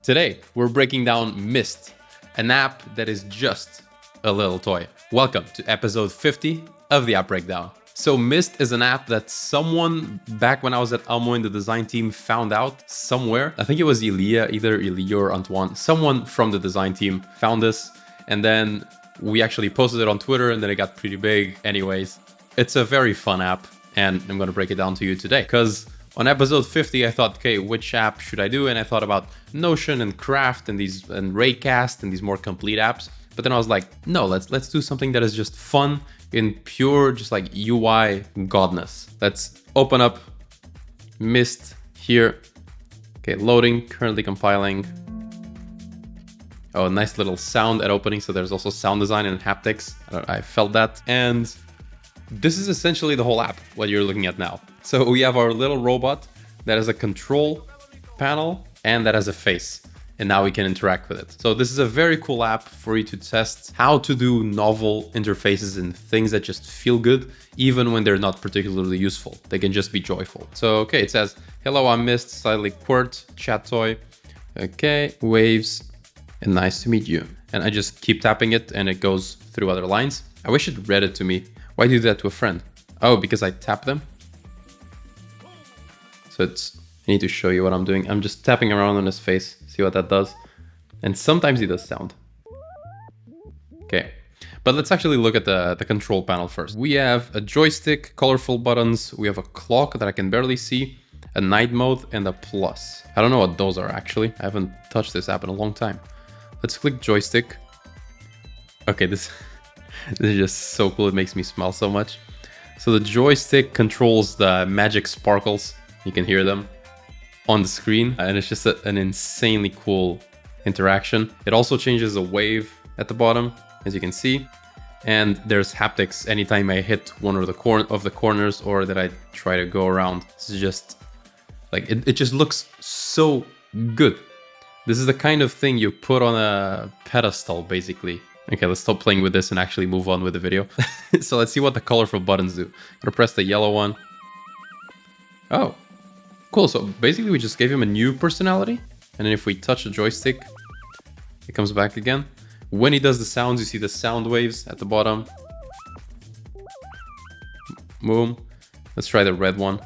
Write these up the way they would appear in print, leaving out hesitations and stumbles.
Today, we're breaking down Mist, an app that is just a little toy. Welcome to episode 50 of the App Breakdown. So Mist is an app that someone back when I was at Almo in the design team found out somewhere. I think it was either Elia or Antoine. Someone from the design team found this, and then we actually posted it on Twitter, and then it got pretty big. Anyways, it's a very fun app, and I'm gonna break it down to you today. Because on episode 50, I thought, okay, which app should I do? And I thought about Notion and Craft and Raycast and these more complete apps. But then I was like, no, let's do something that is just fun in pure, just like UI godness. Let's open up Mist here. Okay, loading, currently compiling. Oh, nice little sound at opening. So there's also sound design and haptics. I felt that. And this is essentially the whole app, what you're looking at now. So we have our little robot that has a control panel and that has a face. And now we can interact with it. So this is a very cool app for you to test how to do novel interfaces and things that just feel good, even when they're not particularly useful. They can just be joyful. So, okay, it says, hello, I'm Mist, slightly quirt, chat toy. Okay, waves, and nice to meet you. And I just keep tapping it and it goes through other lines. I wish it read it to me. Why do that to a friend? Oh, because I tap them. So I need to show you what I'm doing. I'm just tapping around on his face, see what that does. And sometimes he does sound. Okay, but let's actually look at the control panel first. We have a joystick, colorful buttons. We have a clock that I can barely see, a night mode, and a plus. I don't know what those are actually. I haven't touched this app in a long time. Let's click joystick. Okay, this is just so cool. It makes me smile so much. So the joystick controls the magic sparkles. You can hear them on the screen, and it's just an insanely cool interaction. It also changes the wave at the bottom, as you can see. And there's haptics anytime I hit one of the corners or that I try to go around. This is just like, it just looks so good. This is the kind of thing you put on a pedestal, basically. Okay, let's stop playing with this and actually move on with the video. So let's see what the colorful buttons do. I'm gonna press the yellow one. Oh, cool. So basically we just gave him a new personality. And then if we touch the joystick, it comes back again. When he does the sounds, you see the sound waves at the bottom. Boom. Let's try the red one.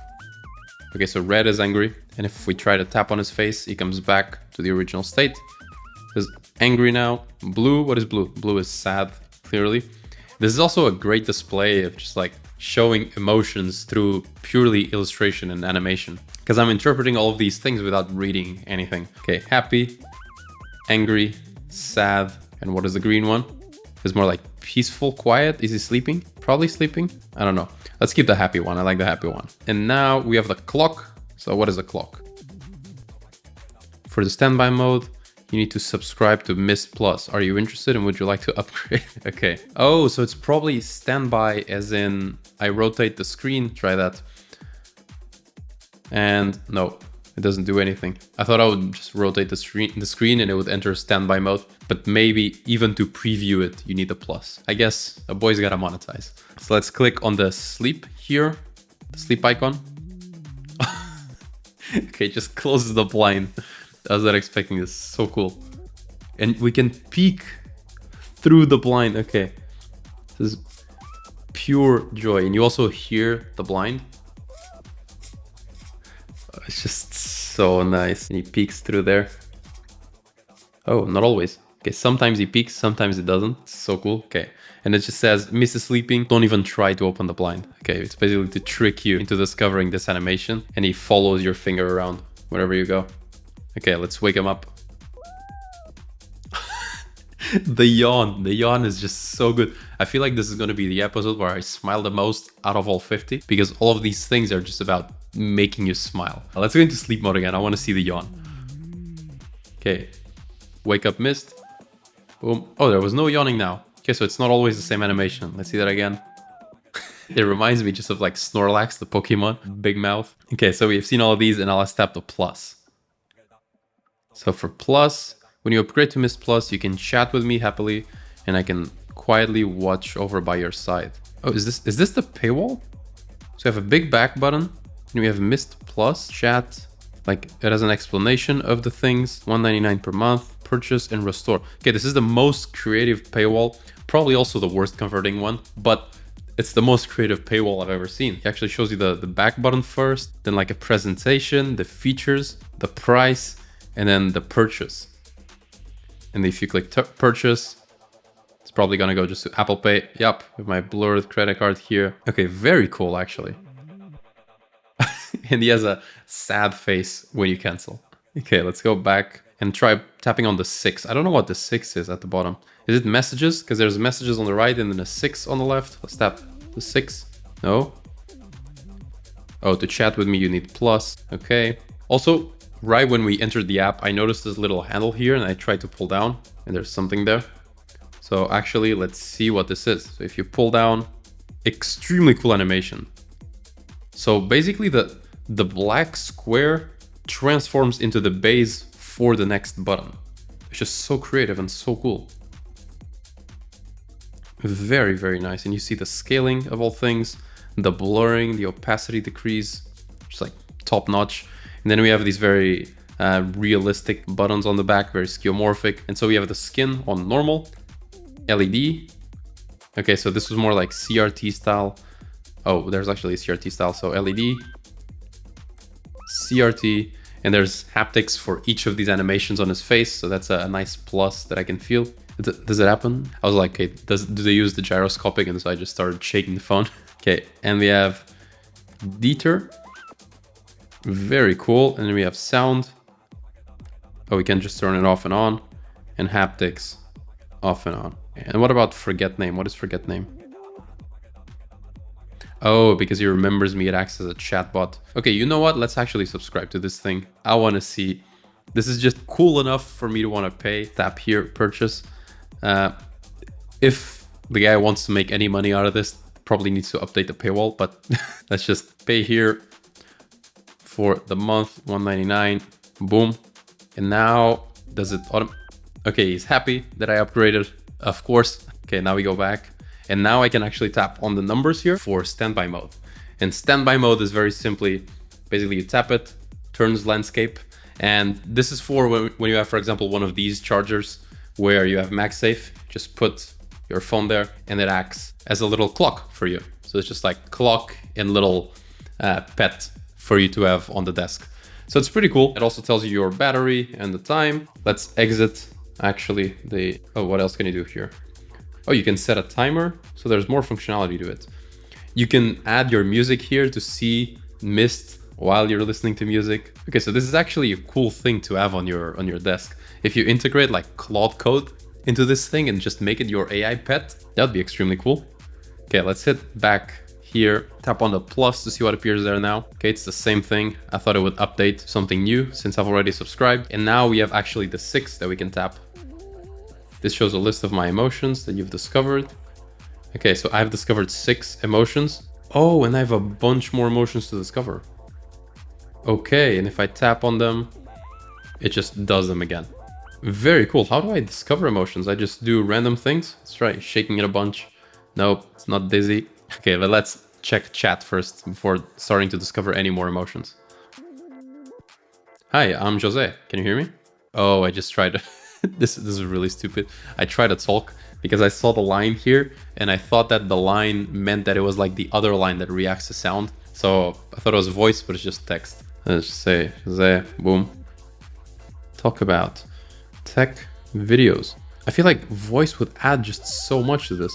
Okay, so red is angry. And if we try to tap on his face, he comes back to the original state. He's angry now. Blue, what is blue? Blue is sad, clearly. This is also a great display of just like showing emotions through purely illustration and animation, because I'm interpreting all of these things without reading anything. Okay, happy, angry, sad, and what is the green one? It's more like peaceful, quiet. Is he sleeping? Probably sleeping. I don't know. Let's keep the happy one. I like the happy one. And now we have the clock. So what is the clock? For the standby mode, you need to subscribe to Mist Plus. Are you interested and would you like to upgrade? Okay. Oh, so it's probably standby as in I rotate the screen. Try that. And no, it doesn't do anything. I thought I would just rotate the screen and it would enter standby mode. But maybe even to preview it, you need a plus. I guess a boy's gotta monetize. So let's click on the sleep here, the sleep icon. Okay, just closes the blind. I was not expecting this. So cool. And we can peek through the blind. Okay. This is pure joy. And you also hear the blind. It's just so nice. And he peeks through there. Oh, not always. Okay, sometimes he peeks, sometimes it doesn't. So cool. Okay. And it just says, Mr. Sleeping, don't even try to open the blind. Okay, it's basically to trick you into discovering this animation. And he follows your finger around wherever you go. Okay, let's wake him up. The yawn is just so good. I feel like this is going to be the episode where I smile the most out of all 50, because all of these things are just about making you smile. Let's go into sleep mode again. I want to see the yawn. Okay, wake up Mist. Boom. Oh, there was no yawning now. Okay, so it's not always the same animation. Let's see that again. It reminds me just of like Snorlax, the Pokemon, big mouth. Okay, so we've seen all of these and now let's tap the plus. So for plus, when you upgrade to Mist Plus, you can chat with me happily and I can quietly watch over by your side. Oh, is this the paywall? So you have a big back button and we have Mist Plus, chat, Like it has an explanation of the things, $1.99 per month, purchase and restore. Okay, this is the most creative paywall, probably also the worst converting one, but it's the most creative paywall I've ever seen. It actually shows you the back button first, then like a presentation, the features, the price, and then the purchase. And if you click purchase, it's probably gonna go just to Apple Pay. Yup, with my blurred credit card here. Okay, very cool actually. And he has a sad face when you cancel. Okay, let's go back and try tapping on the 6. I don't know what the 6 is at the bottom. Is it messages? Because there's messages on the right and then a 6 on the left. Let's tap the 6. No. Oh, to chat with me, you need plus. Okay. Also, right when we entered the app, I noticed this little handle here and I tried to pull down and there's something there. So actually, let's see what this is. So if you pull down, extremely cool animation. So basically the black square transforms into the base for the next button. It's just so creative and so cool. Very, very nice. And you see the scaling of all things, the blurring, the opacity decrease, just like top notch. And then we have these very realistic buttons on the back, very skeuomorphic. And so we have the skin on normal, LED. Okay, so this was more like CRT style. Oh, there's actually a CRT style. So LED, CRT, and there's haptics for each of these animations on his face. So that's a nice plus that I can feel. Does it happen? I was like, okay, do they use the gyroscopic? And so I just started shaking the phone. Okay, and we have deter. Very cool. And then we have sound. Oh, we can just turn it off and on. And haptics, off and on. And what about forget name? What is forget name? Oh, because he remembers me, it acts as a chatbot. Okay, you know what? Let's actually subscribe to this thing. I want to see. This is just cool enough for me to want to pay. Tap here, purchase. If the guy wants to make any money out of this, probably needs to update the paywall, but let's just pay here for the month, $1.99. Boom. And now, does it okay, he's happy that I upgraded, of course. Okay, now we go back. And now I can actually tap on the numbers here for standby mode. And standby mode is very simply, basically you tap it, turns landscape. And this is for when you have, for example, one of these chargers where you have MagSafe, just put your phone there and it acts as a little clock for you. So it's just like clock and little pet for you to have on the desk. So it's pretty cool. It also tells you your battery and the time. Let's exit actually oh, what else can you do here? Oh, you can set a timer, so there's more functionality to it. You can add your music here to see mist while you're listening to music. Okay, so this is actually a cool thing to have on your desk. If you integrate like Claude Code into this thing and just make it your AI pet, that'd be extremely cool. Okay, let's hit back here, tap on the plus to see what appears there now. Okay, it's the same thing. I thought it would update something new since I've already subscribed. And now we have actually the 6 that we can tap. This shows a list of my emotions that you've discovered. Okay, so I've discovered 6 emotions. Oh, and I have a bunch more emotions to discover. Okay, and if I tap on them, it just does them again. Very cool. How do I discover emotions? I just do random things. Let's try shaking it a bunch. Nope, it's not dizzy. Okay, but let's check chat first before starting to discover any more emotions. Hi, I'm Jose. Can you hear me? Oh, I just tried to... This is really stupid. I tried to talk because I saw the line here and I thought that the line meant that it was like the other line that reacts to sound. So I thought it was voice, but it's just text. Let's just say, Jose, boom. Talk about tech videos. I feel like voice would add just so much to this.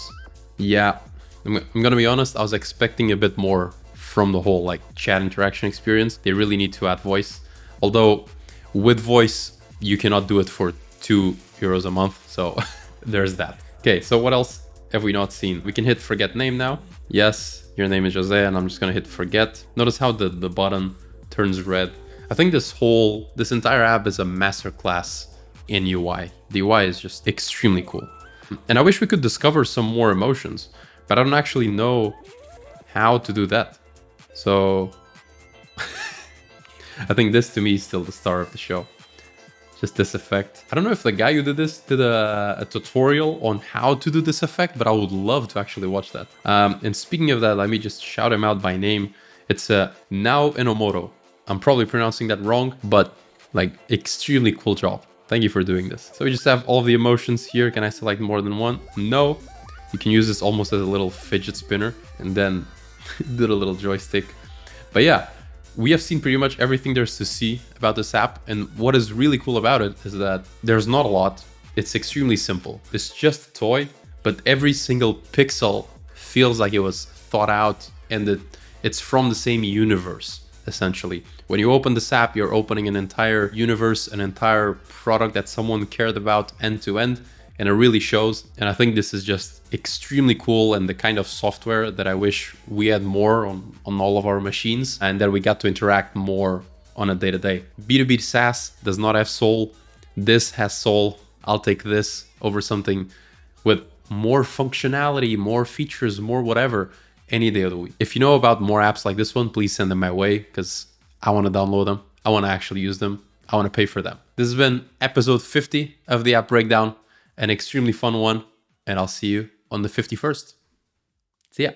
Yeah, I'm gonna be honest, I was expecting a bit more from the whole like chat interaction experience. They really need to add voice. Although with voice, you cannot do it for €2 a month, so there's that. Okay, so what else have we not seen? We can hit forget name now. Yes, your name is Jose, and I'm just gonna hit forget. Notice how the button turns red. I think this entire app is a masterclass in UI. The UI is just extremely cool. And I wish we could discover some more emotions, but I don't actually know how to do that. So I think this to me is still the star of the show. Just this effect. I don't know if the guy who did this did a tutorial on how to do this effect, but I would love to actually watch that. And speaking of that, let me just shout him out by name. It's Now Enomoto. I'm probably pronouncing that wrong, but like extremely cool job. Thank you for doing this. So we just have all the emotions here. Can I select more than one? No. You can use this almost as a little fidget spinner and then do the little joystick. But yeah, we have seen pretty much everything there's to see about this app. And what is really cool about it is that there's not a lot. It's extremely simple. It's just a toy, but every single pixel feels like it was thought out and it's from the same universe, essentially. When you open this app, you're opening an entire universe, an entire product that someone cared about end to end. And it really shows. And I think this is just extremely cool and the kind of software that I wish we had more on all of our machines and that we got to interact more on a day-to-day. B2B SaaS does not have soul. This has soul. I'll take this over something with more functionality, more features, more whatever, any day of the week. If you know about more apps like this one, please send them my way because I want to download them. I want to actually use them. I want to pay for them. This has been episode 50 of the App Breakdown. An extremely fun one, and I'll see you on the 51st. See ya.